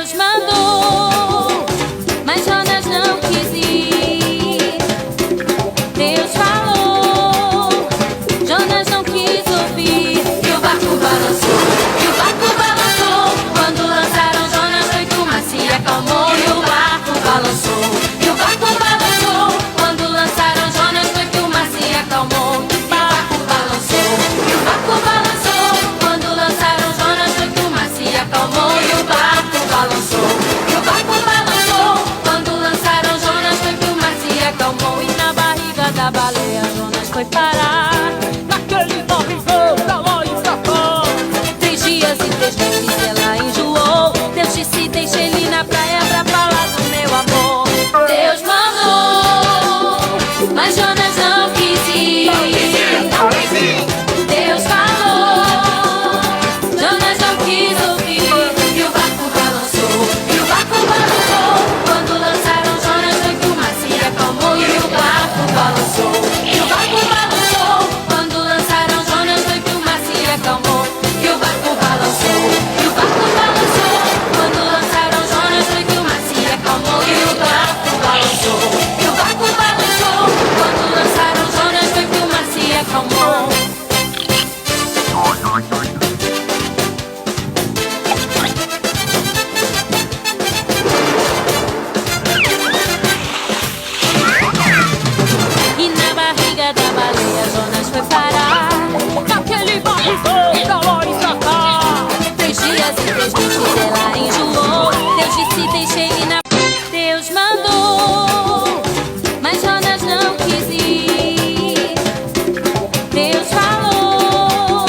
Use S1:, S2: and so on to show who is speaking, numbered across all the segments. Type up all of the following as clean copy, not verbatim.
S1: Deus mandou, mas Jonas não quis ir. Deus falou, Jonas não quis ouvir. E o barco balançou, e o barco balançou. Quando lançaram Jonas foi que o mar se acalmou. E o barco balançou, e o barco balançou. Quando lançaram Jonas foi que o mar se acalmou. E o barco balançou, e o barco balançou. Quando lançaram Jonas foi que o mar se acalmou. E o barco balançou, e o barco balançou. Quando lançaram Jonas foi que o mar se acalmou. E na barriga da baleia Jonas foi parar.
S2: Naquele barrigão pra lá e pra cá.
S1: 3 dias e 3 noites ela enjoou. Deus disse, deixa ele na praia pra falar do meu amor. Deus mandou, mas Jonas não quis ir. Deus falou, Jonas não quis ouvir. E o barco balançou, e o barco balançou. Quando lançaram Jonas foi que o mar se acalmou. E o barco balançou, e o barco balançou. Quando lançaram Jonas foi que o mar se acalmou. E o barco balançou, e o barco balançou. Quando lançaram Jonas foi que o mar se acalmou. E o barco balançou, e o barco balançou. Quando lançaram Jonas foi que o mar se acalmou. E na barriga da baleia Jonas foi parar.
S2: Naquele barrigão pra lá e pra cá.
S1: 3 dias e 3 noites ela enjoou. Deus disse, deixa ele na... Deus mandou, mas Jonas não quis ir. Deus falou,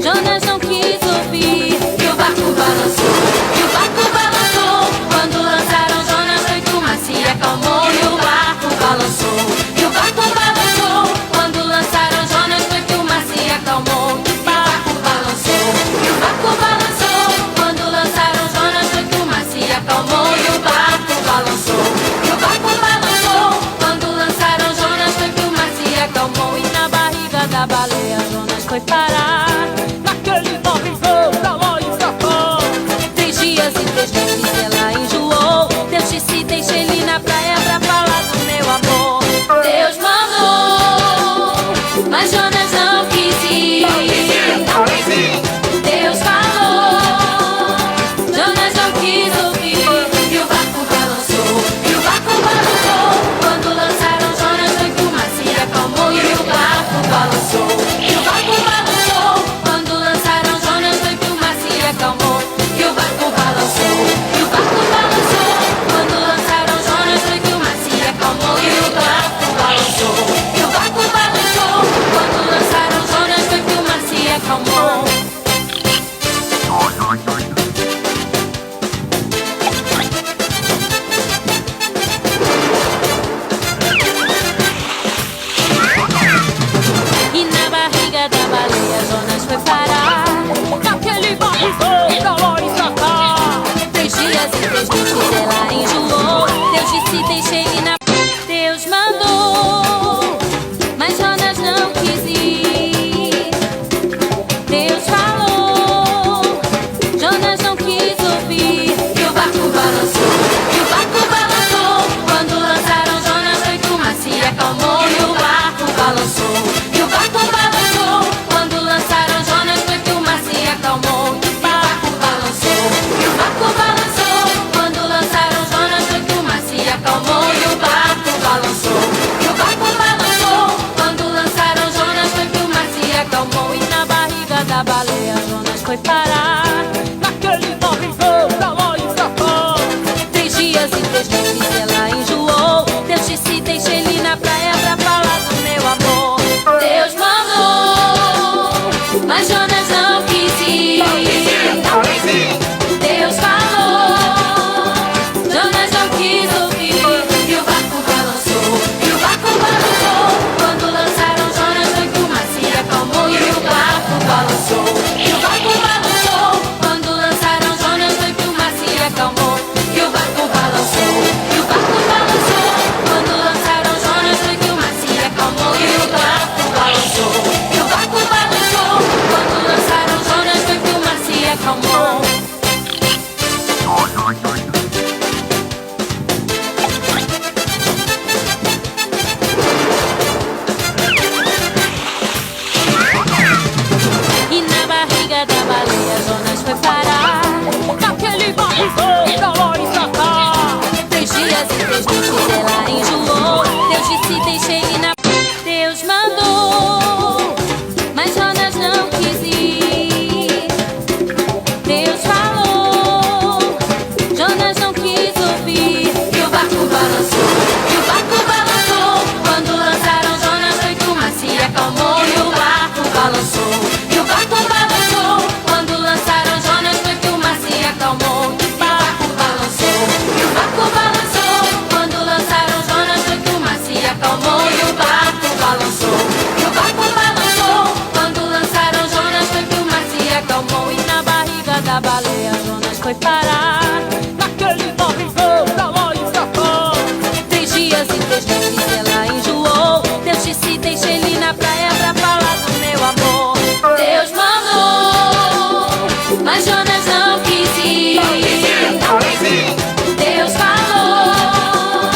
S1: Jonas não quis ouvir. E o barco balançou, e o barco balançou. Quando lançaram Jonas foi que o mar se acalmou. E o barco balançou, e o barco balançou. Quando lançaram Jonas foi que o mar se acalmou. E o barco balançou, e o barco balançou. Quando lançaram Jonas foi que o mar se acalmou. E o barco balançou, e o barco balançou. Quando lançaram Jonas foi que o mar se acalmou. E na barriga da baleia Jonas foi parar.
S2: Naquele barrigão pra lá e pra cá.
S1: 3 dias e 3 noites ela enjoou. Deus disse, deixa ele na praia pra falar do meu amor. Deus mandou, mas Jonas não quis ir. Deus falou, Jonas não quis ouvir. E o barco balançou, e o barco balançou. Quando lançaram Jonas foi que o mar se acalmou. E o barco balançou, e o barco balançou. Quando lançaram Jonas foi que o mar se acalmou. E o barco balançou, e o barco balançou. Quando lançaram Jonas foi que o mar se acalmou. E o barco balançou, e o barco balançou. Quando lançaram Jonas foi que o mar se acalmou. E na barriga da baleia Jonas foi parar.
S2: Naquele barrigão pra lá e pra cá.
S1: 3 dias e 3 noites ela enjoou. Deus disse, deixa ele na... Deus mandou, mas Jonas não quis ir. Deus falou, Jonas não quis ouvir. E o barco balançou, e o barco balançou. Quando lançaram Jonas foi que o mar se acalmou. E o barco balançou, e o barco balançou. Quando lançaram Jonas foi que o mar se acalmou. E o barco balançou, e o barco balançou. Quando lançaram Jonas foi que o mar se acalmou. E o barco balançou, e o barco balançou. Quando lançaram Jonas foi que o mar se acalmou. E na barriga da baleia Jonas foi parar.
S2: Naquele barrigão pra lá e pra cá.
S1: 3 dias e 3 noites ela enjoou. Deus disse, deixa ele na praia pra falar do meu amor. Deus mandou, mas Jonas não quis ir. Deus falou, Jonas não quis ouvir. E o barco balançou, e o barco balançou. Quando lançaram Jonas foi que o mar se acalmou. E o barco balançou, e o barco balançou. foi parar
S2: naquele barrigão pra lá e pra cá.
S1: 3 dias e 3 noites ela enjoou. Deus disse, deixa ele na praia pra falar do meu amor. Deus mandou, mas Jonas não quis ir. Deus falou,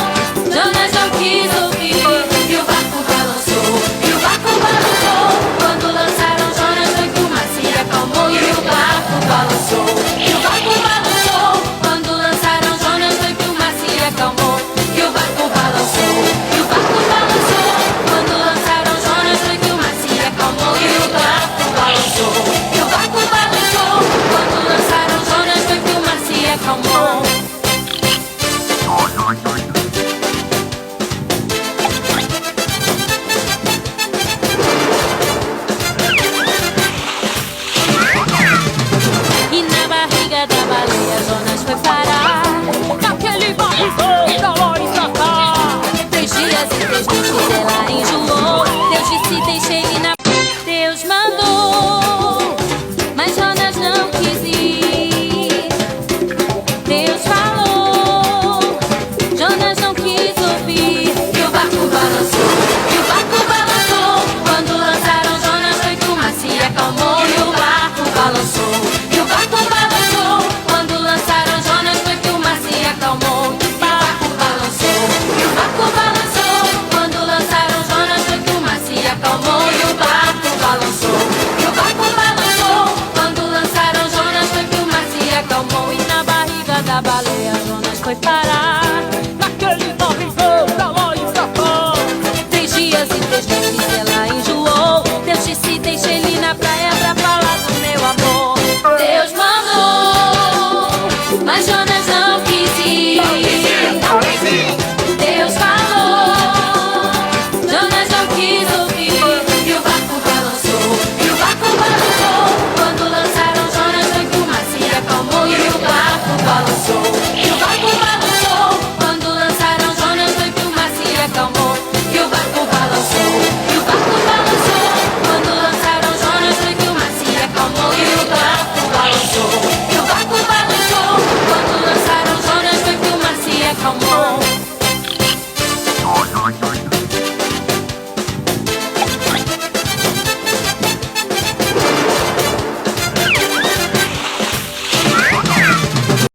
S1: Jonas não quis ouvir. E o barco balançou, e o barco balançou. Quando lançaram Jonas foi que o mar se acalmou. E o barco balançou, e o barco balançou. Quando lançaram Jonas foi que o mar se acalmou. E o barco balançou, e o barco balançou. Quando lançaram Jonas foi que o mar se acalmou. E o barco balançou, e o barco balançou. Quando lançaram Jonas foi que o mar se acalmou. E na barriga da baleia Jonas foi parar
S2: Naquele barrigão pra lá e pra cá.
S1: 3 dias e 3 noites ela enjoou. Deus disse, deixa ele na... Deus mandou, mas Jonas não quis ir. Deus falou, Jonas não quis ouvir. E o barco balançou, e o barco balançou. Quando lançaram Jonas foi que o mar se acalmou. E o barco balançou, e o barco balançou. Quando lançaram Jonas foi que o mar se acalmou. E o barco balançou, e o barco balançou. Quando lançaram Jonas foi que o mar se acalmou. E o barco balançou, e o barco balançou. Quando lançaram Jonas foi que o mar se acalmou. E na barriga da baleia Jonas foi parar